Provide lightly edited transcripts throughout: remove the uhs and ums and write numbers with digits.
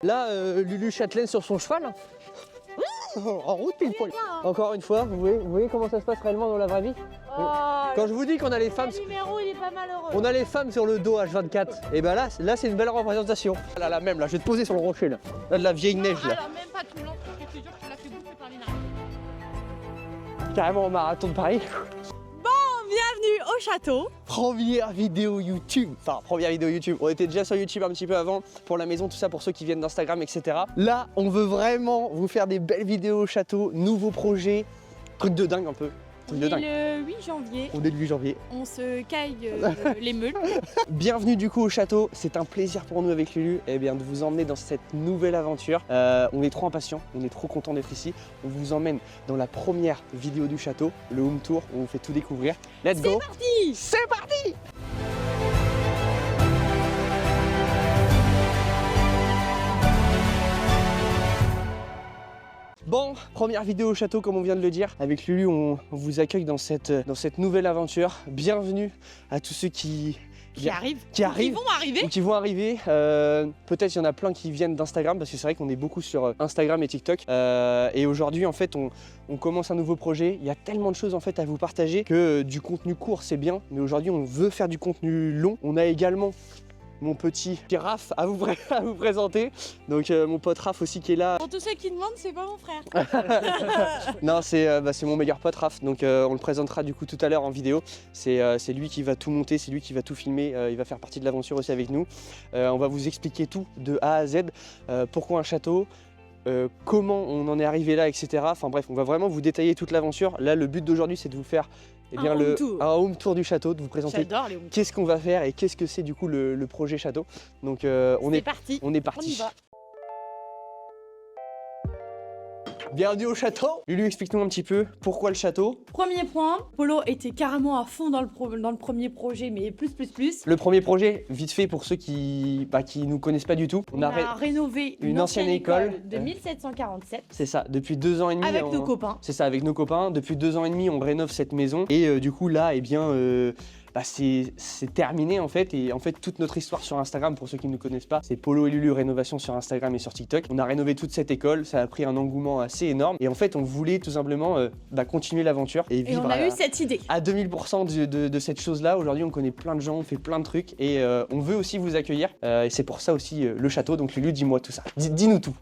Là, Lulu Châtelaine sur son cheval. En route pile poil. Encore une fois, vous voyez comment ça se passe réellement dans la vraie vie. Quand je vous dis qu'on a les femmes, numéro, il est pas malheureux. on a les femmes sur le dos H24. Et ben là c'est une belle représentation. Là même, là je vais te poser sur le rocher là. Là de la vieille neige là. Alors même pas tout l'an, parce que je te jure que tu l'as fait bouffer par l'énergie. Carrément au marathon de Paris. Bienvenue au château. Première vidéo YouTube. Enfin première vidéo YouTube. On était déjà sur YouTube un petit peu avant pour la maison, tout ça pour ceux qui viennent d'Instagram, etc. Là on veut vraiment vous faire des belles vidéos au château, nouveaux projets, truc de dingue un peu. On est le 8 janvier. On est le 8 janvier. On se caille les meules. Bienvenue du coup au château, c'est un plaisir pour nous avec Lulu de vous emmener dans cette nouvelle aventure. On est trop impatients, on est trop contents d'être ici. On vous emmène dans la première vidéo du château, le home tour, on vous fait tout découvrir. Let's go! C'est parti! C'est parti! Bon, première vidéo au château comme on vient de le dire. Avec Lulu, on vous accueille dans cette nouvelle aventure. Bienvenue à tous ceux qui arrivent. Qui vont arriver. Ou qui vont arriver. Peut-être il y en a plein qui viennent d'Instagram parce que c'est vrai qu'on est beaucoup sur Instagram et TikTok. Et aujourd'hui en fait on commence un nouveau projet. Il y a tellement de choses en fait à vous partager que du contenu court c'est bien, mais aujourd'hui on veut faire du contenu long. On a également mon petit Raph à vous présenter. Donc mon pote Raph aussi qui est là. Pour tous ceux qui demandent, c'est pas mon frère. Non, c'est mon meilleur pote Raph, donc on le présentera du coup tout à l'heure en vidéo. C'est lui qui va tout monter, c'est lui qui va tout filmer, il va faire partie de l'aventure aussi avec nous. On va vous expliquer tout de A à Z, pourquoi un château, comment on en est arrivé là, etc. Enfin bref, on va vraiment vous détailler toute l'aventure. Là, le but d'aujourd'hui, c'est de vous faire un home tour du château, de vous présenter qu'est-ce qu'on va faire et qu'est-ce que c'est du coup le projet château. Donc on est parti. On y va. Bienvenue au château. Lulu, explique-nous un petit peu pourquoi le château. Premier point, Polo était carrément à fond dans le premier projet, mais plus. Le premier projet, vite fait pour ceux qui nous connaissent pas du tout. On a rénové une ancienne école de 1747. C'est ça, depuis 2 ans et demi. Avec nos copains. C'est ça, avec nos copains. Depuis 2 ans et demi, on rénove cette maison. Et du coup, là, c'est terminé en fait. Et en fait, toute notre histoire sur Instagram, pour ceux qui ne nous connaissent pas, c'est Polo et Lulu Rénovation sur Instagram et sur TikTok. On a rénové toute cette école, ça a pris un engouement assez énorme. Et en fait, on voulait tout simplement continuer l'aventure et vivre on a eu cette idée. À 2000% de cette chose-là. Aujourd'hui, on connaît plein de gens, on fait plein de trucs et on veut aussi vous accueillir. Et c'est pour ça aussi le château. Donc Lulu, dis-moi tout ça. Dis-nous tout.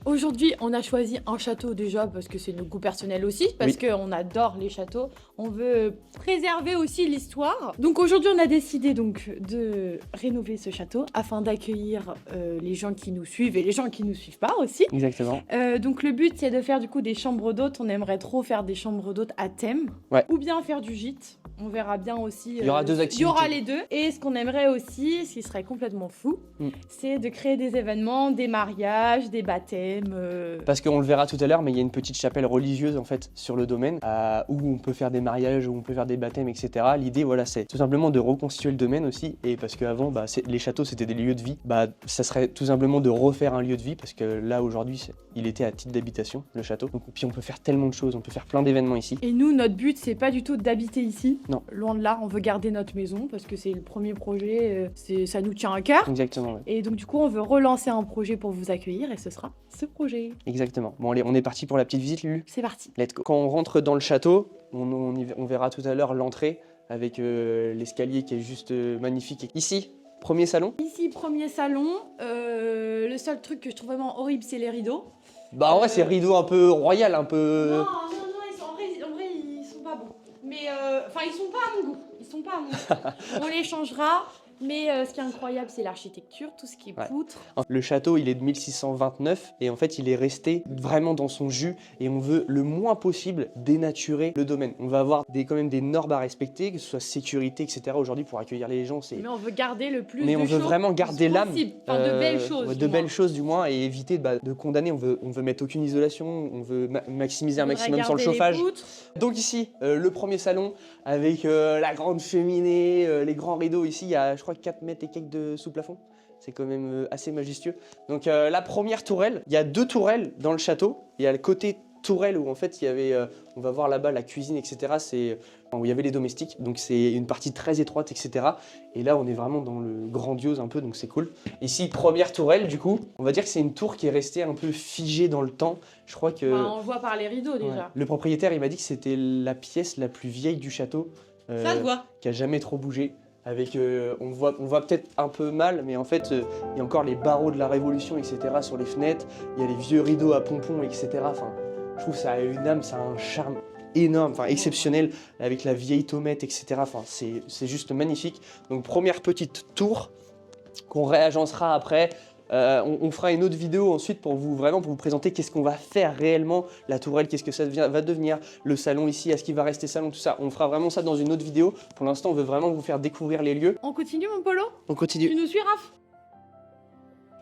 Aujourd'hui, on a choisi un château déjà parce que c'est nos goûts personnels aussi, parce qu'on adore les châteaux. On veut préserver aussi l'histoire. Donc aujourd'hui, on a décidé donc de rénover ce château afin d'accueillir les gens qui nous suivent et les gens qui nous suivent pas aussi. Exactement. Donc le but, c'est de faire du coup des chambres d'hôtes. On aimerait trop faire des chambres d'hôtes à thème, ou bien faire du gîte. On verra bien aussi. Il y aura 2 activités. Il y aura les 2. Et ce qu'on aimerait aussi, ce qui serait complètement fou, c'est de créer des événements, des mariages, des baptêmes. Parce qu'on le verra tout à l'heure, mais il y a une petite chapelle religieuse en fait sur le domaine où on peut faire des mariages, où on peut faire des baptêmes, etc. L'idée, voilà, c'est tout simplement de reconstituer le domaine aussi. Et parce qu'avant, les châteaux c'était des lieux de vie. Ça serait tout simplement de refaire un lieu de vie parce que là aujourd'hui, il était à titre d'habitation, le château. Donc, puis on peut faire tellement de choses, on peut faire plein d'événements ici. Et nous, notre but, c'est pas du tout d'habiter ici. Non. Loin de là, on veut garder notre maison parce que c'est le premier projet, ça nous tient à cœur. Exactement. Ouais. Et donc du coup, on veut relancer un projet pour vous accueillir et ce sera ce projet. Exactement. Bon allez, on est parti pour la petite visite, Lulu. C'est parti. Let's go. Quand on rentre dans le château, on verra tout à l'heure l'entrée avec l'escalier qui est juste magnifique. Ici, premier salon. Ici, premier salon. Le seul truc que je trouve vraiment horrible, c'est les rideaux. En vrai, c'est rideau un peu royal, un peu... Non, en vrai, ils sont pas bons. Mais, ils sont pas à mon goût. On les changera. Mais ce qui est incroyable, c'est l'architecture, tout ce qui est poutre. Le château, il est de 1629 et en fait, il est resté vraiment dans son jus et on veut le moins possible dénaturer le domaine. On va avoir quand même des normes à respecter, que ce soit sécurité, etc. Aujourd'hui, pour accueillir les gens, c'est... Mais on veut garder le plus Mais on veut vraiment garder l'âme. Enfin, de belles choses. De belles choses, du moins, et éviter de condamner. On veut mettre aucune isolation, on veut maximiser un maximum sur le chauffage. Donc ici, le premier salon avec la grande cheminée, les grands rideaux. Ici, il y a, je crois, 4 mètres et quelques de sous-plafond. C'est quand même assez majestueux. Donc la première tourelle, il y a 2 tourelles dans le château. Il y a le côté tourelle où en fait il y avait, on va voir là-bas la cuisine, etc. C'est où il y avait les domestiques, donc c'est une partie très étroite, etc. Et là on est vraiment dans le grandiose un peu, donc c'est cool. Ici, première tourelle, du coup, on va dire que c'est une tour qui est restée un peu figée dans le temps. Je crois que... Bah, on le voit par les rideaux déjà. Ouais. Le propriétaire, il m'a dit que c'était la pièce la plus vieille du château. Ça se voit. Qui a jamais trop bougé. Avec, on voit peut-être un peu mal, mais en fait, il y a encore les barreaux de la Révolution, etc. sur les fenêtres. Il y a les vieux rideaux à pompons, etc. Enfin, je trouve que ça a une âme, ça a un charme énorme, enfin exceptionnel, avec la vieille tomette, etc. Enfin, c'est juste magnifique. Donc première petite tour qu'on réagencera après. On fera une autre vidéo ensuite pour vous présenter qu'est-ce qu'on va faire réellement, la tourelle, qu'est-ce que ça va devenir, le salon ici, est-ce qu'il va rester salon, tout ça. On fera vraiment ça dans une autre vidéo. Pour l'instant, on veut vraiment vous faire découvrir les lieux. On continue mon Polo? On continue. Tu nous suis, Raph?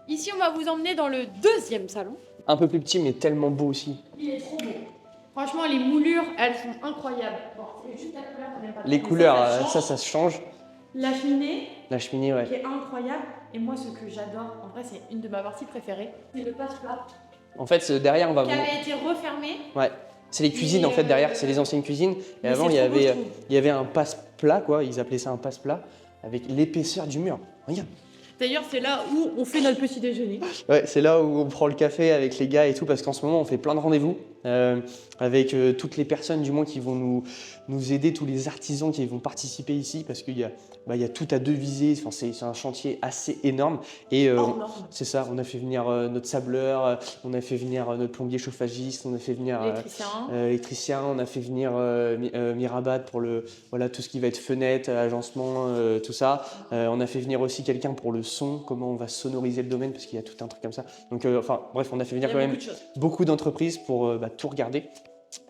Ici, on va vous emmener dans le deuxième salon. Un peu plus petit, mais tellement beau aussi. Il est trop beau. Franchement, les moulures, elles sont incroyables. Bon, c'est juste la couleur qu'on n'aime pas. Les couleurs, ça se change. La cheminée. La cheminée, ouais. Qui est incroyable. Et moi, ce que j'adore, en vrai, c'est une de ma partie préférée, c'est le passe-plat. En fait, derrière, on va... Qui avait été refermé. Ouais. C'est les cuisines, en fait, derrière. C'est les anciennes cuisines. Et avant, il y avait un passe-plat, quoi. Ils appelaient ça un passe-plat, avec l'épaisseur du mur. Regarde. D'ailleurs, c'est là où on fait notre petit déjeuner. Ouais, c'est là où on prend le café avec les gars et tout, parce qu'en ce moment, on fait plein de rendez-vous avec toutes les personnes, du moins, qui vont nous aider, tous les artisans qui vont participer ici, parce qu'il y a tout à deviser. Enfin, c'est un chantier assez énorme. Et c'est ça, on a fait venir notre sableur, on a fait venir notre plombier chauffagiste, on a fait venir l'électricien, on a fait venir Mirabat pour tout ce qui va être fenêtre, agencement, tout ça. On a fait venir aussi quelqu'un pour le son, comment on va sonoriser le domaine, parce qu'il y a tout un truc comme ça. Donc, bref, on a fait venir quand même beaucoup d'entreprises pour tout regarder.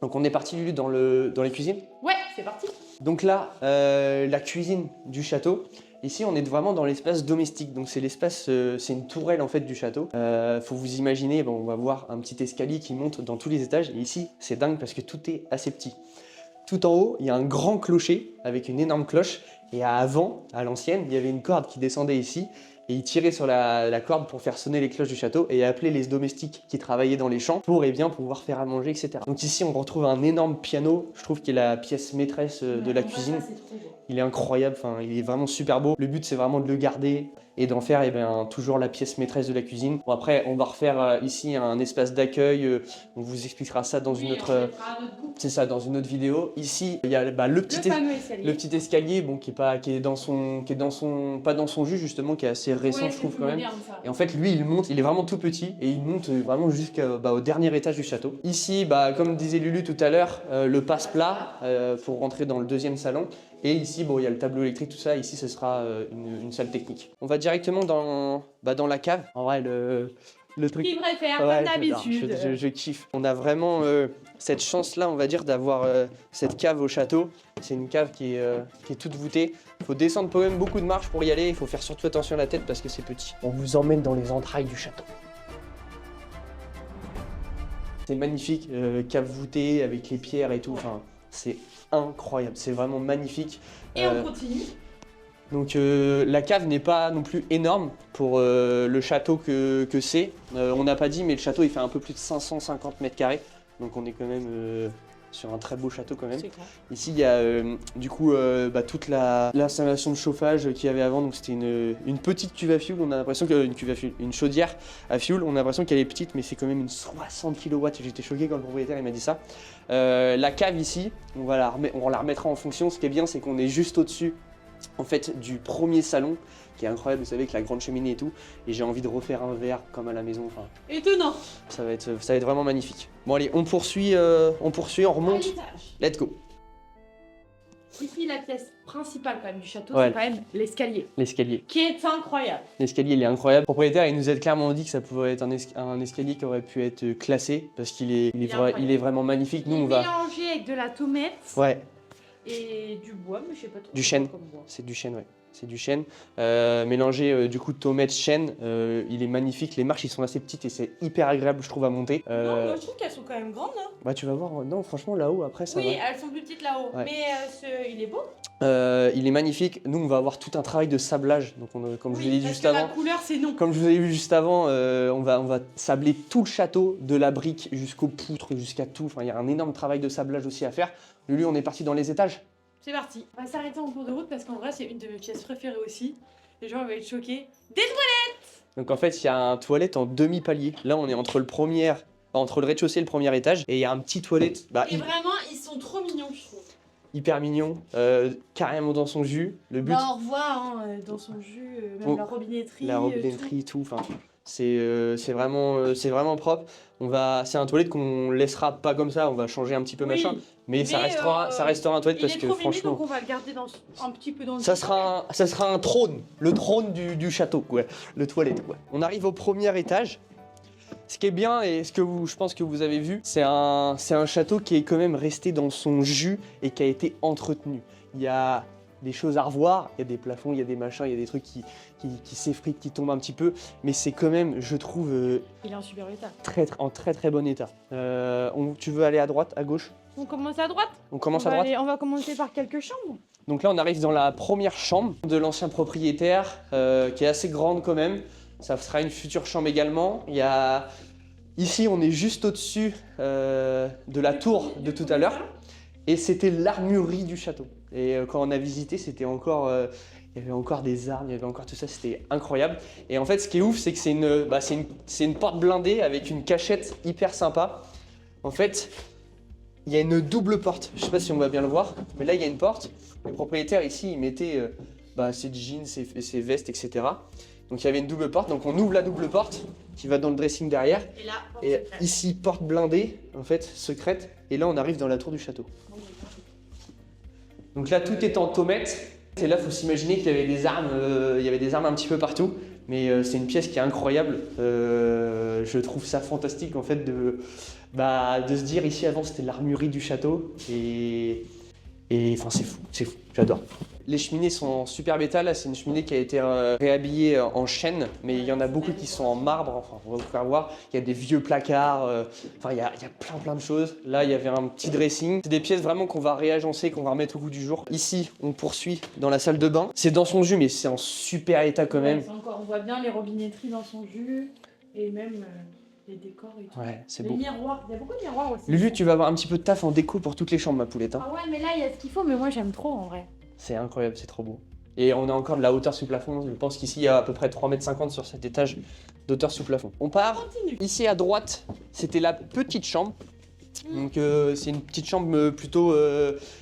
Donc, on est parti, Lulu, dans les cuisines. Ouais, c'est parti. Donc là, la cuisine du château. Ici, on est vraiment dans l'espace domestique. Donc, c'est l'espace, c'est une tourelle en fait du château. Faut vous imaginer, on va voir un petit escalier qui monte dans tous les étages. Et ici, c'est dingue parce que tout est assez petit. Tout en haut, il y a un grand clocher avec une énorme cloche. Et avant, à l'ancienne, il y avait une corde qui descendait ici. Et il tirait sur la corde pour faire sonner les cloches du château et appeler les domestiques qui travaillaient dans les champs pour pouvoir faire à manger, etc. Donc ici, on retrouve un énorme piano. Je trouve qu'il est la pièce maîtresse de la cuisine. Il est incroyable, il est vraiment super beau. Le but, c'est vraiment de le garder et d'en faire toujours la pièce maîtresse de la cuisine. Bon, après, on va refaire ici un espace d'accueil. On vous expliquera ça dans une autre... C'est ça, dans une autre vidéo. Ici, il y a le petit escalier qui est pas dans son jus, justement, qui est assez récent, je trouve, quand même. Et en fait, lui, il est vraiment tout petit et il monte vraiment jusqu'au dernier étage du château. Ici, comme disait Lulu tout à l'heure, le passe-plat pour rentrer dans le deuxième salon. Et ici, il y a le tableau électrique, tout ça. Ici, ce sera une salle technique. On va directement dans la cave. En vrai, le truc... Qui préfère, comme d'habitude. Je kiffe. On a vraiment cette chance-là, on va dire, d'avoir cette cave au château. C'est une cave qui est toute voûtée. Il faut descendre quand même beaucoup de marches pour y aller. Il faut faire surtout attention à la tête parce que c'est petit. On vous emmène dans les entrailles du château. C'est magnifique, cave voûtée avec les pierres et tout. Enfin, c'est incroyable, c'est vraiment magnifique. Et on continue. Donc la cave n'est pas non plus énorme pour le château que c'est. On n'a pas dit, mais le château il fait un peu plus de 550 mètres carrés. Donc on est quand même sur un très beau château quand même. Ici il y a toute l'installation de chauffage qu'il y avait avant. Donc c'était une petite cuve à fioul. On a l'impression une chaudière à fioul. On a l'impression qu'elle est petite, mais c'est quand même une 60 kW. J'étais choqué quand le propriétaire il m'a dit ça. La cave ici, on la remettra en fonction. Ce qui est bien, c'est qu'on est juste au-dessus en fait du premier salon qui est incroyable, vous savez, avec la grande cheminée et tout, et j'ai envie de refaire un verre comme à la maison. Étonnant. Ça va être vraiment magnifique. Bon allez, on poursuit, on remonte. Let's go. Ici, la pièce principale quand même du château, c'est quand même l'escalier. L'escalier. Qui est incroyable. L'escalier, il est incroyable. Le propriétaire, il nous a clairement dit que ça pouvait être un escalier qui aurait pu être classé parce qu'il est vraiment magnifique. Nous, on va mélanger avec de la tomate. Ouais. Et du bois, mais je sais pas trop. Du chêne. C'est du chêne, ouais. c'est du chêne. Mélangé du coup de tomates, chêne, il est magnifique. Les marches, ils sont assez petites et c'est hyper agréable, je trouve, à monter. Non, moi je trouve qu'elles sont quand même grandes. Hein. Bah tu vas voir, non franchement là-haut après ça Oui, va. elles sont plus petites là-haut, Ouais. mais il est beau. Il est magnifique. Nous, on va avoir tout un travail de sablage. Donc, comme je vous l'ai dit juste avant. La couleur, c'est non. Comme je vous ai vu juste avant, on va sabler tout le château, de la brique jusqu'aux poutres, jusqu'à tout. Enfin, il y a un énorme travail de sablage aussi à faire. Lulu, on est parti dans les étages. C'est parti. On va s'arrêter en cours de route parce qu'en vrai, c'est une de mes pièces préférées aussi. Les gens vont être choqués. Donc, en fait, il y a un toilette en demi-palier. Là, on est entre entre le rez-de-chaussée et le premier étage. Et il y a un petit toilette. Et vraiment, ils sont trop mignons, je trouve. Hyper mignon, carrément dans son jus. Le but. Bah, on revoit hein, dans son jus, même la robinetterie. La robinetterie, tout. Enfin, c'est vraiment propre. C'est un toilette qu'on laissera pas comme ça. On va changer un petit peu machin, mais ça restera un toilette parce que franchement. Donc on va le garder un petit peu dans le. Ça sera un trône, le trône du château, quoi. Le toilette, quoi. On arrive au premier étage. Ce qui est bien et je pense que vous avez vu, c'est un château qui est quand même resté dans son jus et qui a été entretenu. Il y a des choses à revoir, il y a des plafonds, il y a des machins, il y a des trucs qui s'effritent, qui tombent un petit peu, mais c'est quand même, je trouve, il est en super état. En très très bon état. Tu veux aller à droite, à gauche? On commence à droite. On commence à droite. On va commencer par quelques chambres. Donc là, on arrive dans la première chambre de l'ancien propriétaire, qui est assez grande quand même. Ça sera une future chambre également. Ici, on est juste au-dessus de la tour de tout à l'heure. Et c'était l'armurerie du château. Et quand on a visité, c'était encore... il y avait encore des armes, il y avait encore tout ça, c'était incroyable. Et en fait, ce qui est ouf, c'est que c'est une porte blindée avec une cachette hyper sympa. En fait, il y a une double porte. Je sais pas si on va bien le voir, mais là, il y a une porte. Le propriétaire, ici, il mettait ses jeans, ses vestes, etc. Donc il y avait une double porte, donc on ouvre la double porte qui va dans le dressing derrière. Et là, et ici, porte blindée, en fait, secrète. Et là, on arrive dans la tour du château. Donc là, tout est en tomates. Et là, il faut s'imaginer qu'il y avait des armes, un petit peu partout. Mais c'est une pièce qui est incroyable. Je trouve ça fantastique, en fait, de se dire, ici, avant, c'était l'armurerie du château. Et enfin, c'est fou, j'adore. Les cheminées sont en superbe état. Là, c'est une cheminée qui a été réhabillée en chêne, mais il y en a beaucoup qui sont en marbre. Enfin, on va vous faire voir. Il y a des vieux placards. Enfin, il y a plein de choses. Là, il y avait un petit dressing. C'est des pièces vraiment qu'on va réagencer, qu'on va remettre au goût du jour. Ici, on poursuit dans la salle de bain. C'est dans son jus, mais c'est en super état quand même. On voit bien les robinetteries dans son jus et même les décors et tout. Ouais, c'est les beau. miroirs, il y a beaucoup de miroirs aussi. Lulu, tu vas avoir un petit peu de taf en déco pour toutes les chambres, ma poulette. Hein. Ah ouais, mais là, il y a ce qu'il faut, mais moi, j'aime trop en vrai. C'est incroyable, c'est trop beau. Et on a encore de la hauteur sous plafond. Je pense qu'ici, il y a à peu près 3,50 m sur cet étage d'hauteur sous plafond. On part. Continue. Ici à droite, c'était la petite chambre. Donc c'est une petite chambre plutôt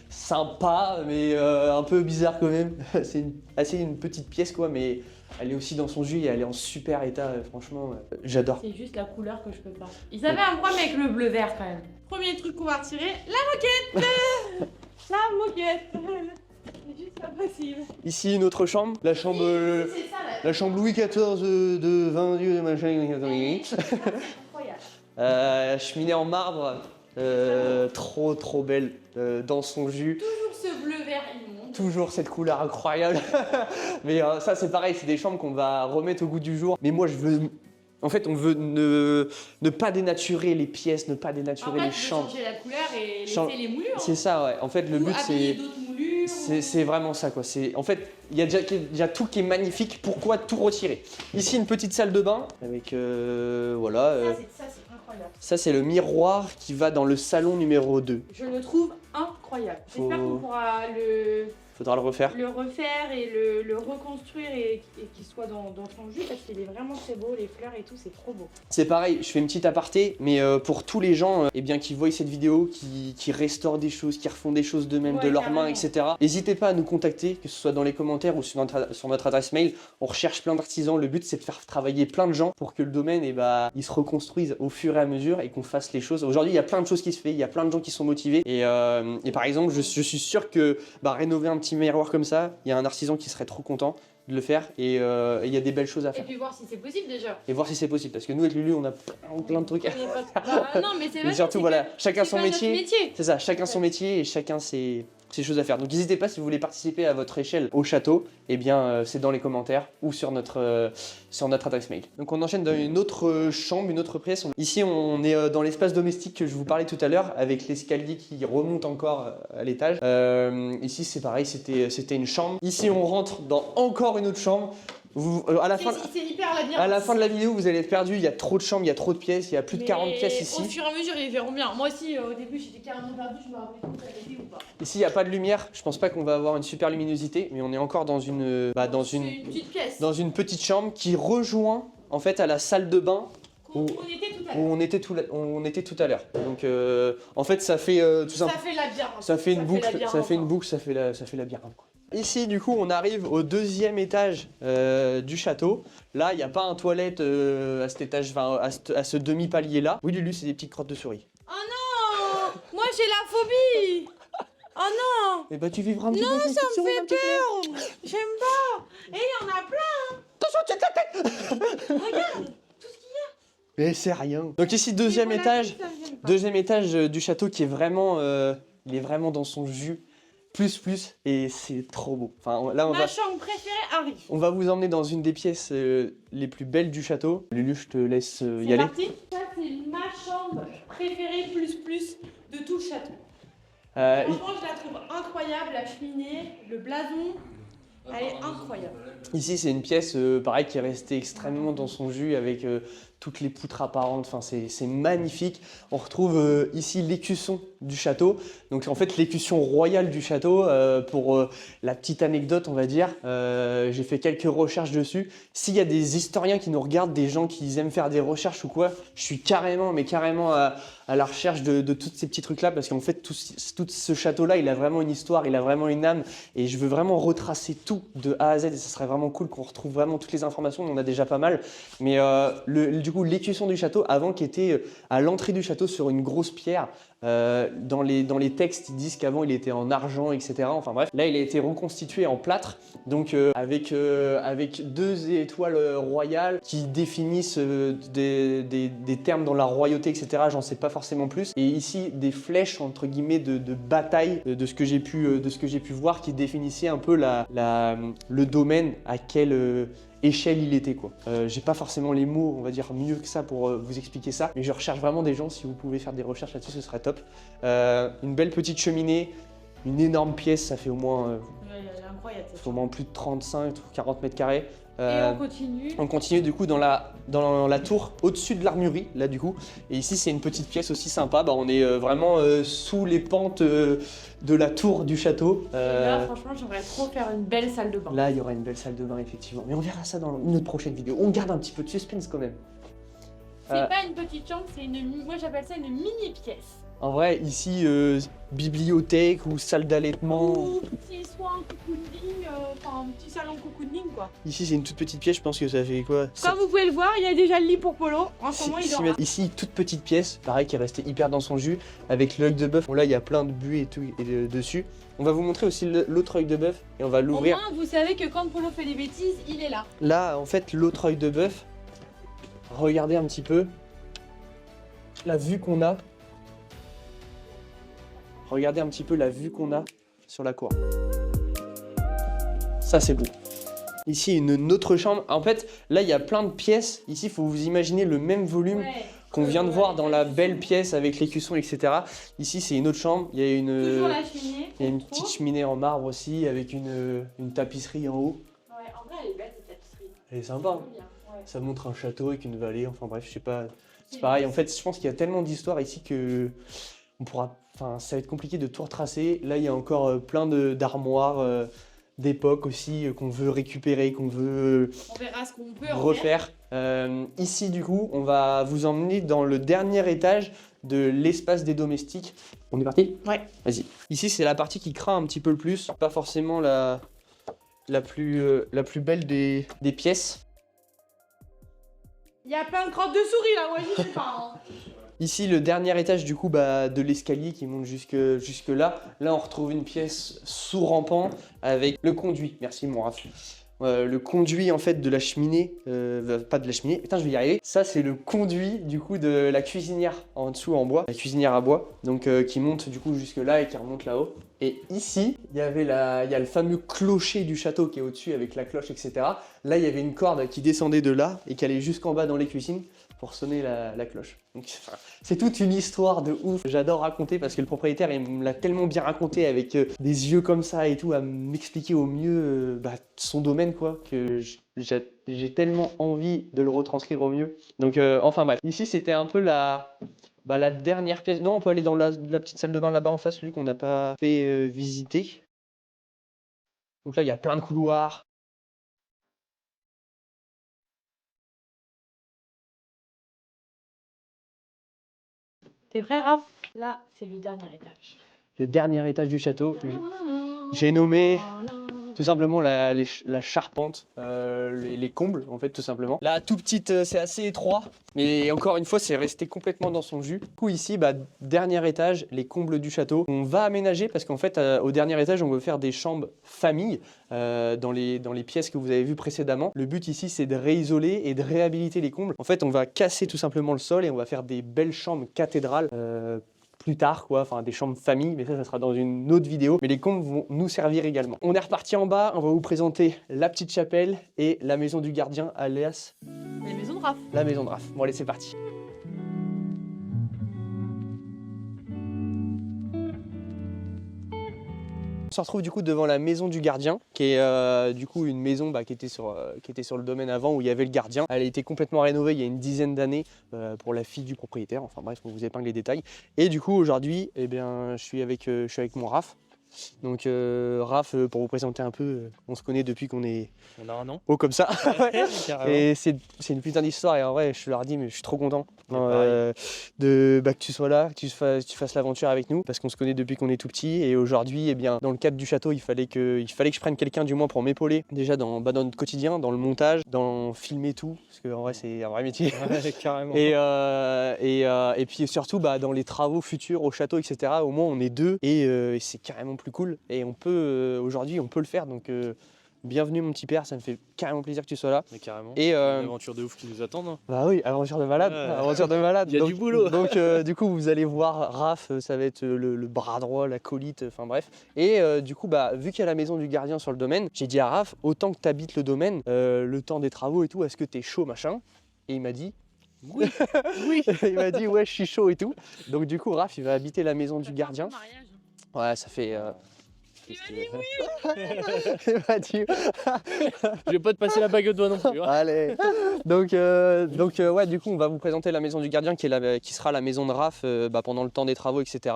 sympa, mais un peu bizarre quand même. C'est une petite pièce quoi, mais elle est aussi dans son jus et elle est en super état. Franchement, j'adore. C'est juste la couleur que je peux pas. Ils avaient un problème avec le bleu vert quand même. Premier truc qu'on va retirer, la moquette. La moquette. C'est juste pas possible. Ici une autre chambre, la chambre, C'est ça, la chambre Louis XIV de 20 de machin. Incroyable. Cheminée en marbre, trop belle, dans son jus. Toujours ce bleu vert immonde. Toujours cette couleur incroyable. Mais ça c'est pareil, c'est des chambres qu'on va remettre au goût du jour. Mais moi je veux... En fait, on veut ne pas dénaturer les pièces, ne pas dénaturer les chambres. Changer la couleur et laisser les moulures. C'est ça, ouais. En fait, le but c'est vraiment ça, quoi. En fait, il y a déjà tout qui est magnifique. Pourquoi tout retirer? Ici, une petite salle de bain avec voilà. Ça c'est incroyable. Ça c'est le miroir qui va dans le salon numéro 2. Je le trouve incroyable. J'espère qu'on pourra Faudra le refaire. Le refaire et le reconstruire et qu'il soit dans son jus parce qu'il est vraiment très beau, les fleurs et tout, c'est trop beau. C'est pareil, je fais une petite aparté, mais pour tous les gens eh bien, qui voient cette vidéo, qui restaurent des choses, qui refont des choses d'eux-mêmes, de leurs mains, etc. N'hésitez pas à nous contacter, que ce soit dans les commentaires ou sur notre adresse mail. On recherche plein d'artisans. Le but, c'est de faire travailler plein de gens pour que le domaine il se reconstruise au fur et à mesure et qu'on fasse les choses. Aujourd'hui, il y a plein de choses qui se font, il y a plein de gens qui sont motivés. Et par exemple, je suis sûr que rénover un petit miroir comme ça, il y a un artisan qui serait trop content de le faire et il y a des belles choses à faire. Et puis voir si c'est possible déjà. Et voir si c'est possible parce que nous avec Lulu on a plein de trucs à faire. Non mais c'est Mais surtout voilà, chacun son métier. métier. C'est ça, chacun son métier et chacun ses ces choses à faire. Donc n'hésitez pas si vous voulez participer à votre échelle au château, eh bien c'est dans les commentaires ou sur notre adresse mail. Donc on enchaîne dans une autre chambre, une autre pièce. Ici on est dans l'espace domestique que je vous parlais tout à l'heure avec l'escalier qui remonte encore à l'étage. Ici c'est pareil, c'était une chambre. Ici on rentre dans encore une autre chambre. C'est hyper labyrinthe. À la fin de la vidéo, vous allez être perdu. Il y a trop de chambres, il y a trop de pièces, il y a plus de 40 pièces ici. Au fur et à mesure, ils verront bien. Moi aussi, au début, j'étais carrément perdu. Je me rappelais pas si ça avait ou pas. Ici, il n'y a pas de lumière. Je pense pas qu'on va avoir une super luminosité, mais on est encore dans une petite pièce. Dans une petite chambre qui rejoint en fait à la salle de bain où on était tout à l'heure. Donc en fait, ça fait tout ça fait labyrinthe. Ça fait une boucle, ça fait labyrinthe. Ici, du coup, on arrive au deuxième étage du château. Là, il n'y a pas un toilette à cet étage, enfin, à ce demi-palier là. Oui, Lulu, c'est des petites crottes de souris. Oh non! Moi, j'ai la phobie! Oh non! Et bah, tu vivras un petit peu. Non, ça me fait peur! J'aime pas! Et il y en a plein! Attention, tiens ta tête! Regarde! Tout ce qu'il y a! Mais c'est rien. Donc, ici, deuxième étage du château qui est vraiment, il est vraiment dans son jus. Plus, et c'est trop beau. Enfin, là, Ma chambre préférée arrive. On va vous emmener dans une des pièces les plus belles du château. Lulu, je te laisse y aller. C'est parti. Ça, c'est ma chambre préférée plus de tout le château. Franchement, je la trouve incroyable. La cheminée, le blason, elle est incroyable. Ici, c'est une pièce, pareil, qui est restée extrêmement dans son jus avec toutes les poutres apparentes. Enfin, c'est magnifique. On retrouve ici l'écusson du château. Donc, en fait, l'écusson royale du château. Pour la petite anecdote, on va dire, j'ai fait quelques recherches dessus. S'il y a des historiens qui nous regardent, des gens qui aiment faire des recherches ou quoi, je suis carrément à la recherche de tous ces petits trucs-là parce qu'en fait, tout ce château-là, il a vraiment une histoire, il a vraiment une âme et je veux vraiment retracer tout de A à Z et ça serait vraiment cool qu'on retrouve vraiment toutes les informations. On en a déjà pas mal, mais du coup, l'écusson du château, avant qui était à l'entrée du château sur une grosse pierre, dans les textes, ils disent qu'avant il était en argent, etc. Enfin bref, là il a été reconstitué en plâtre, donc avec 2 étoiles royales qui définissent des termes dans la royauté, etc. J'en sais pas forcément plus. Et ici des flèches entre guillemets de bataille, de ce que j'ai pu voir, qui définissaient un peu le domaine à quel échelle il était quoi. J'ai pas forcément les mots, on va dire, mieux que ça pour vous expliquer ça, mais je recherche vraiment des gens, si vous pouvez faire des recherches là-dessus, ce serait top. Une belle petite cheminée, une énorme pièce, ça fait au moins, plus de 35-40 mètres carrés. Et on continue. On continue du coup dans la tour au-dessus de l'armurerie, là du coup. Et ici c'est une petite pièce aussi sympa, on est vraiment sous les pentes de la tour du château. Et là franchement j'aimerais trop faire une belle salle de bain. Là il y aura une belle salle de bain effectivement, mais on verra ça dans une autre prochaine vidéo. On garde un petit peu de suspense quand même. C'est pas une petite chambre, moi j'appelle ça une mini pièce. En vrai, ici, bibliothèque ou salle d'allaitement. Ou petit soin cocooning, enfin un petit salon cocooning quoi. Ici, c'est une toute petite pièce, je pense que ça fait quoi? Comme vous pouvez le voir, il y a déjà le lit pour Polo. En ce moment, il dort là. Ici, toute petite pièce, pareil, qui est restée hyper dans son jus, avec l'œil de bœuf. Bon, là, il y a plein de buées et tout dessus. On va vous montrer aussi l'autre œil de bœuf et on va l'ouvrir. Au moins, vous savez que quand Polo fait des bêtises, il est là. Là, en fait, l'autre œil de bœuf, regardez un petit peu la vue qu'on a. Regardez un petit peu la vue qu'on a sur la cour. Ça, c'est beau. Ici, une autre chambre. En fait, là, il y a plein de pièces. Ici, il faut vous imaginer le même volume qu'on vient de voir dans la belle pièce avec l'écusson, etc. Ici, c'est une autre chambre. Il y a toujours la cheminée. Il y a une petite cheminée en marbre aussi, avec une tapisserie en haut. Ouais, en vrai, elle est belle, cette tapisserie. Elle est sympa. Ouais. Ça montre un château avec une vallée. Enfin bref, je sais pas. C'est pareil. En fait, je pense qu'il y a tellement d'histoires ici que ça va être compliqué de tout retracer. Là, il y a encore plein d'armoires d'époque aussi qu'on veut récupérer, qu'on veut on verra ce qu'on peut refaire. Ici, du coup, on va vous emmener dans le dernier étage de l'espace des domestiques. On est parti? Ouais. Vas-y. Ici, c'est la partie qui craint un petit peu le plus. Pas forcément la plus belle des pièces. Il y a plein de crottes de souris là, moi je sais pas. Hein. Ici, le dernier étage du coup de l'escalier qui monte jusque là. Là, on retrouve une pièce sous rampant avec le conduit. Merci mon Raph. le conduit en fait de la cheminée, pas de la cheminée, putain je vais y arriver. Ça c'est le conduit du coup de la cuisinière en dessous en bois, la cuisinière à bois, donc qui monte du coup jusque là et qui remonte là-haut. Et ici, il y a le fameux clocher du château qui est au-dessus avec la cloche, etc. Là, il y avait une corde qui descendait de là et qui allait jusqu'en bas dans les cuisines pour sonner la cloche. Donc c'est toute une histoire de ouf. J'adore raconter parce que le propriétaire il me l'a tellement bien raconté avec des yeux comme ça et tout, à m'expliquer au mieux son domaine quoi, que j'ai tellement envie de le retranscrire au mieux. Donc enfin bref, ici c'était un peu la dernière pièce. Non, on peut aller dans la petite salle de bain là-bas en face, celui qu'on n'a pas fait visiter. Donc là il y a plein de couloirs. T'es prêt, Raph? Là, c'est le dernier étage. Le dernier étage du château. J'ai nommé tout simplement la charpente, les combles en fait tout simplement. La tout petite, c'est assez étroit, mais encore une fois c'est resté complètement dans son jus. Du coup ici, dernier étage, les combles du château. On va aménager parce qu'en fait au dernier étage on veut faire des chambres famille dans les pièces que vous avez vues précédemment. Le but ici c'est de réisoler et de réhabiliter les combles. En fait on va casser tout simplement le sol et on va faire des belles chambres cathédrales. Plus tard quoi, enfin des chambres famille, mais ça sera dans une autre vidéo, mais les combles vont nous servir également. On est reparti en bas, on va vous présenter la petite chapelle et la maison du gardien, alias La maison de Raph. la maison de Raph. Bon allez c'est parti. On se retrouve du coup devant la maison du gardien, qui est du coup une maison qui était sur le domaine avant où il y avait le gardien. Elle a été complètement rénovée il y a une dizaine d'années pour la fille du propriétaire. Enfin bref, on vous épingle les détails. Et du coup aujourd'hui, eh bien, je suis avec mon Raph. Donc Raph, pour vous présenter un peu, on se connaît depuis qu'on est On a un an. haut comme ça. Et Et c'est une putain d'histoire et en vrai je te leur dis mais je suis trop content pareil. que tu sois là, que tu fasses l'aventure avec nous parce qu'on se connaît depuis qu'on est tout petit et aujourd'hui eh bien dans le cadre du château il fallait que je prenne quelqu'un du moins pour m'épauler déjà dans notre quotidien, dans le montage, dans filmer tout parce que en vrai c'est un vrai métier. Ouais, carrément. Et puis surtout dans les travaux futurs au château etc. Au moins on est deux et c'est carrément plus cool et on peut aujourd'hui on peut le faire donc bienvenue mon petit père, ça me fait carrément plaisir que tu sois là. Mais carrément. Et Une aventure de ouf qui nous attend. Hein. bah oui, aventure de malade, Ouais. aventure de malade. Il y a du boulot. Donc du coup vous allez voir Raph, ça va être le bras droit, l'acolyte, enfin bref. Et du coup vu qu'il y a la maison du gardien sur le domaine, j'ai dit à Raph, autant que tu habites le domaine, le temps des travaux et tout, est-ce que t'es chaud machin? Et il m'a dit Oui. Oui. il m'a dit ouais je suis chaud et tout. Donc du coup Raph il va habiter la maison du gardien. Ouais ça fait... Il m'a dit il m'a dit Je vais pas te passer la bague de doigt non plus. Hein. allez. Donc ouais, du coup, on va vous présenter la maison du gardien qui sera la maison de Raph pendant le temps des travaux, etc.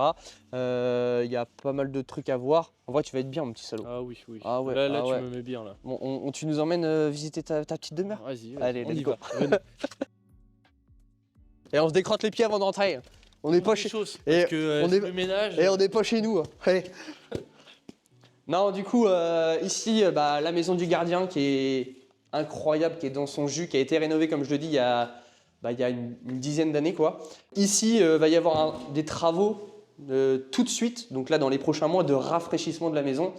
Il y a pas mal de trucs à voir. En vrai, tu vas être bien, mon petit salaud. Ah oui, oui. Ah ouais, Là, ah tu ouais. me mets bien là. Bon, tu nous emmènes visiter ta petite demeure? Vas-y. Allez, on let's y go. va. Venez. Et on se décrotte les pieds avant de rentrer. On n'est pas chez... Chose, Et parce que on est- le ménage. Et on n'est pas chez nous. Hein. Allez. Non, du coup, ici, la maison du gardien qui est incroyable, qui est dans son jus, qui a été rénovée, comme je le dis, il y a une dizaine d'années, quoi. Ici, va y avoir des travaux tout de suite, donc là, dans les prochains mois, de rafraîchissement de la maison.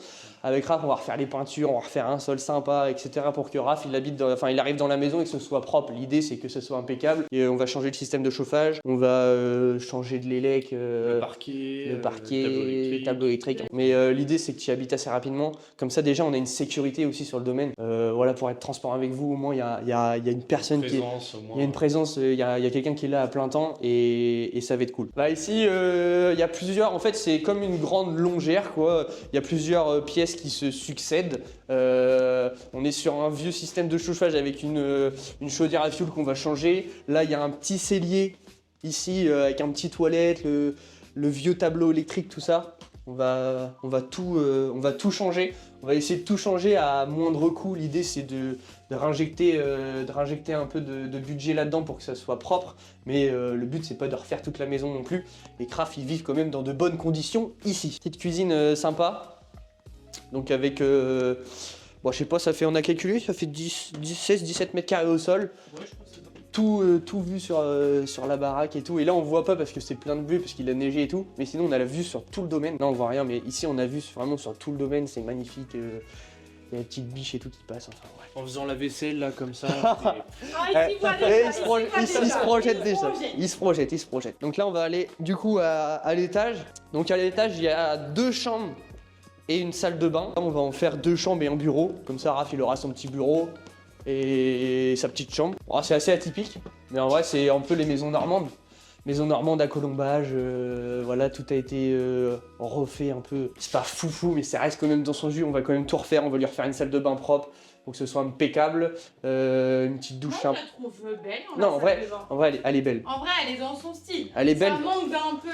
Avec Raph, on va refaire les peintures, on va refaire un sol sympa, etc. pour que Raph, il arrive dans la maison et que ce soit propre. L'idée, c'est que ce soit impeccable. Et on va changer le système de chauffage, on va changer de l'élec, Le parquet, tableau électrique. Mais l'idée, c'est que tu y habites assez rapidement. Comme ça, déjà, on a une sécurité aussi sur le domaine. Voilà, pour être transparent avec vous, au moins, il y a une personne qui est... Il y a une présence, il y a quelqu'un qui est là à plein temps et ça va être cool. Là ici, il y a plusieurs, en fait c'est comme une grande longère quoi. Il y a plusieurs pièces qui se succèdent. On est sur un vieux système de chauffage avec une chaudière à fioul qu'on va changer. Là il y a un petit cellier ici avec un petit toilette, le vieux tableau électrique, tout ça. On va tout changer. On va essayer de tout changer à moindre coût. L'idée c'est de réinjecter un peu de budget là-dedans pour que ça soit propre. Mais le but c'est pas de refaire toute la maison non plus. Les Craft ils vivent quand même dans de bonnes conditions ici. Petite cuisine sympa. Donc avec, je sais pas, on a calculé, ça fait 16-17 mètres carrés au sol. Ouais, je pense que c'est Tout vu sur la baraque et tout. Et là on voit pas parce que c'est plein de vues, parce qu'il a neigé et tout. Mais sinon on a la vue sur tout le domaine. Là on voit rien, mais ici on a vue vraiment sur tout le domaine, c'est magnifique. y a des petites biches et tout qui passent, enfin ouais. En faisant la vaisselle là comme ça. Ah, il s'y voit déjà, Il se projette déjà. Il se projette. Donc là, on va aller du coup à l'étage. Donc à l'étage, il y a 2 chambres et une salle de bain. On va en faire 2 chambres et un bureau. Comme ça, Raph, il aura son petit bureau et sa petite chambre. Bon, c'est assez atypique, mais en vrai, c'est un peu les maisons normandes. Maison normande à colombage, voilà, tout a été refait un peu. C'est pas foufou, mais ça reste quand même dans son jus. On va quand même tout refaire. On va lui refaire une salle de bain propre pour que ce soit impeccable. Une petite douche Moi, simple. je la trouve belle. Non, en vrai, elle est belle. En vrai, elle est dans son style. Elle est belle. Ça manque d'un peu.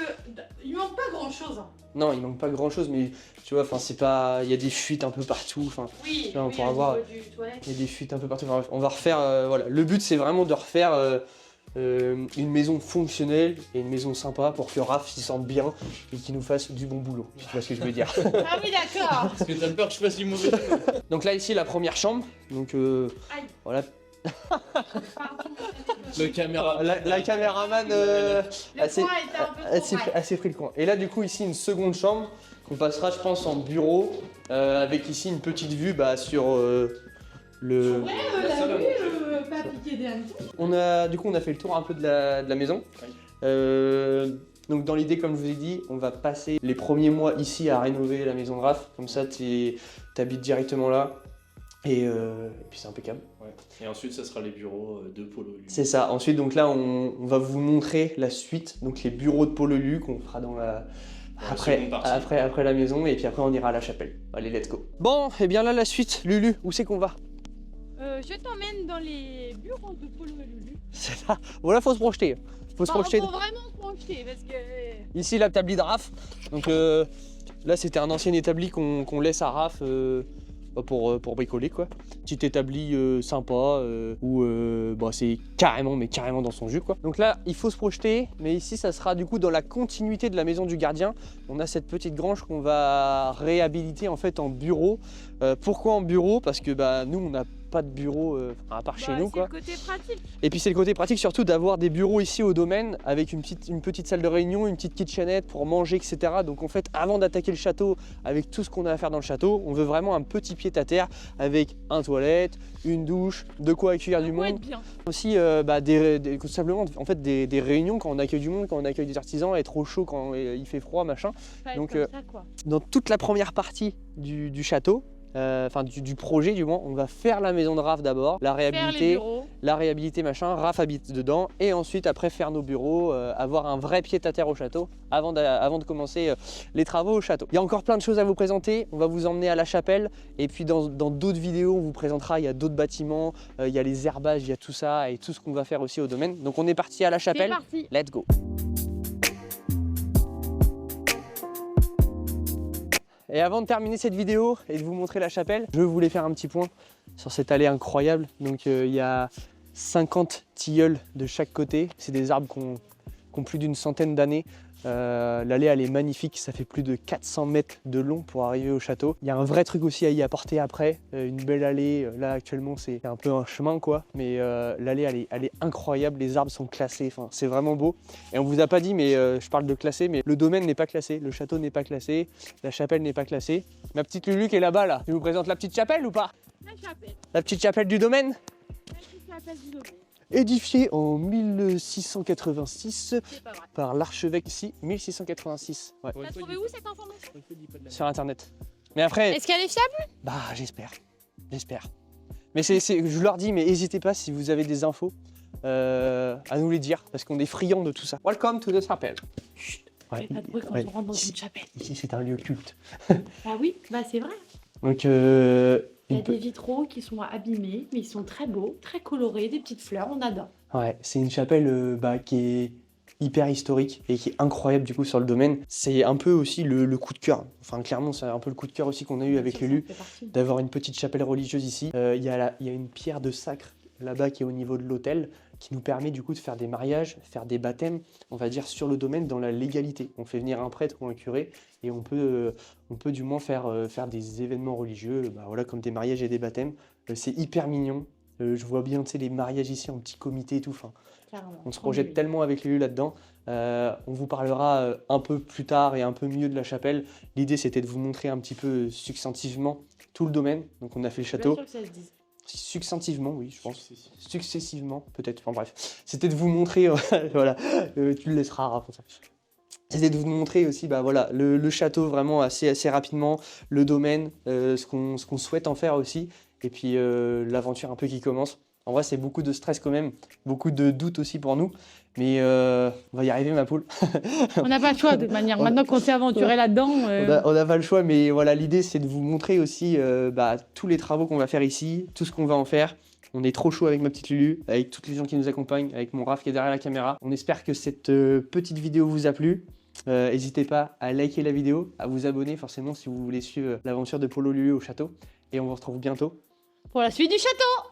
Il manque pas grand chose. Non, il manque pas grand chose, mais tu vois, enfin, c'est pas. Il y a des fuites un peu partout. Enfin, Oui, là, on oui, pourra au voir. niveau du toilette. Il y a des fuites un peu partout. Enfin, on va refaire. Voilà. Le but, c'est vraiment de refaire une maison fonctionnelle et une maison sympa pour que Raph s'y sente bien et qu'il nous fasse du bon boulot. Si tu vois ce que je veux dire. Ah oui, d'accord. Parce que t'as peur que je fasse du mauvais boulot. Donc là, ici, la première chambre. Donc Aïe. voilà. Le caméra. La caméraman Le assez, point était un peu trop vrai. assez pris le coin. Et là, du coup, ici, une seconde chambre qu'on passera, je pense, en bureau avec ici une petite vue sur le. Ouais, Ça la va, vue, bon. pas piquer des hannetons. On a fait le tour un peu de la maison. Oui. Donc dans l'idée, comme je vous ai dit, on va passer les premiers mois ici à rénover la maison de Raph. Comme ça, t'habites directement là. Et puis c'est impeccable. Ouais. Et ensuite, ça sera les bureaux de Polo. Lui. C'est ça. Ensuite, donc là, on va vous montrer la suite. Donc les bureaux de Polo Lu qu'on fera dans la... Après la maison. Et puis après, on ira à la chapelle. Allez, let's go. Bon, et bien là, la suite. Lulu, où c'est qu'on va? Je t'emmène dans les bureaux de Polo et Lulu. C'est ça. Voilà, faut se projeter. Faut se projeter. Faut vraiment se projeter parce que. Ici, l'établi de Raph. Donc là, c'était un ancien établi qu'on laisse à Raph pour bricoler, quoi. Petit établi sympa où c'est carrément dans son jus, quoi. Donc là, il faut se projeter, mais ici, ça sera du coup dans la continuité de la maison du gardien. On a cette petite grange qu'on va réhabiliter en fait en bureau. Pourquoi en bureau? Parce que nous, on n'a pas de bureau à part chez nous, quoi. C'est le côté pratique. Et puis c'est le côté pratique surtout d'avoir des bureaux ici au domaine avec une petite salle de réunion, une petite kitchenette pour manger, etc. Donc en fait, avant d'attaquer le château avec tout ce qu'on a à faire dans le château, on veut vraiment un petit pied-à-terre avec un toilette, une douche, de quoi accueillir du monde. Bien. Aussi tout simplement en fait des réunions quand on accueille du monde, quand on accueille des artisans, être au chaud quand il fait froid, machin. Donc comme ça, quoi. dans toute la première partie du château, du projet du moins, on va faire la maison de Raph d'abord, la réhabiliter, machin, Raph habite dedans et ensuite après faire nos bureaux, avoir un vrai pied-à-terre au château avant de commencer les travaux au château. Il y a encore plein de choses à vous présenter, on va vous emmener à la chapelle et puis dans d'autres vidéos on vous présentera, il y a d'autres bâtiments, il y a les herbages, il y a tout ça et tout ce qu'on va faire aussi au domaine. Donc on est parti à la chapelle, C'est parti. let's go. Et avant de terminer cette vidéo et de vous montrer la chapelle, je voulais faire un petit point sur cette allée incroyable. Donc il y a 50 tilleuls de chaque côté. C'est des arbres qui ont plus d'une centaine d'années. L'allée elle est magnifique, ça fait plus de 400 mètres de long pour arriver au château. Il y a un vrai truc aussi à y apporter après, une belle allée. Là actuellement c'est un peu un chemin quoi, mais l'allée elle est incroyable, les arbres sont classés, enfin, c'est vraiment beau. Et on vous a pas dit, mais je parle de classé, mais le domaine n'est pas classé, le château n'est pas classé, la chapelle n'est pas classée. Ma petite Lulu qui est là-bas là, tu vous présentes la petite chapelle ou pas? La chapelle. La petite chapelle du domaine, La petite chapelle du domaine. édifiée en 1686 C'est pas vrai. par l'archevêque ici, 1686. Ouais. T'as trouvé où cette information? Sur internet. Mais après, Est-ce qu'elle est fiable? j'espère. Mais je leur dis, mais n'hésitez pas si vous avez des infos à nous les dire, parce qu'on est friands de tout ça. Welcome to the chapel. Chut. Ouais, Fais pas de bruit quand ouais. on rentre dans une chapelle. Ici, c'est un lieu culte. Ah oui, c'est vrai. Donc, Il y a des vitraux qui sont abîmés, mais ils sont très beaux, très colorés, des petites fleurs, on adore. ouais, c'est une chapelle qui est hyper historique et qui est incroyable du coup sur le domaine. C'est un peu aussi le coup de cœur. Enfin, clairement, c'est un peu le coup de cœur aussi qu'on a eu avec Lulu, d'avoir une petite chapelle religieuse ici. Il y a une pierre de sacre là-bas qui est au niveau de l'autel, qui nous permet du coup de faire des mariages, faire des baptêmes, on va dire sur le domaine dans la légalité. On fait venir un prêtre ou un curé et on peut du moins faire des événements religieux, voilà, comme des mariages et des baptêmes. C'est hyper mignon. Je vois bien les mariages ici en petit comité et tout. Enfin, on se projette tellement avec Lulu là-dedans. On vous parlera un peu plus tard et un peu mieux de la chapelle. L'idée c'était de vous montrer un petit peu succinctivement tout le domaine. Donc on a fait le Bien château. sûr que ça se dit. Succinctivement, oui, je pense. Successif. Successivement, peut-être. Enfin bref, c'était de vous montrer, voilà, tu le laisseras raconter. C'était de vous montrer aussi bah, voilà, le château vraiment assez rapidement, le domaine, ce qu'on souhaite en faire aussi, et puis l'aventure un peu qui commence. En vrai, c'est beaucoup de stress quand même, beaucoup de doutes aussi pour nous, mais on va y arriver, ma poule. On n'a pas le choix de toute manière. Maintenant qu'on s'est aventuré là-dedans. On n'a pas le choix, mais voilà, l'idée c'est de vous montrer aussi bah, tous les travaux qu'on va faire ici, tout ce qu'on va en faire. On est trop chaud avec ma petite Lulu, avec toutes les gens qui nous accompagnent, avec mon Raph qui est derrière la caméra. On espère que cette petite vidéo vous a plu. N'hésitez pas à liker la vidéo, à vous abonner forcément si vous voulez suivre l'aventure de Polo Lulu au château. Et on vous retrouve bientôt. Pour la suite du château.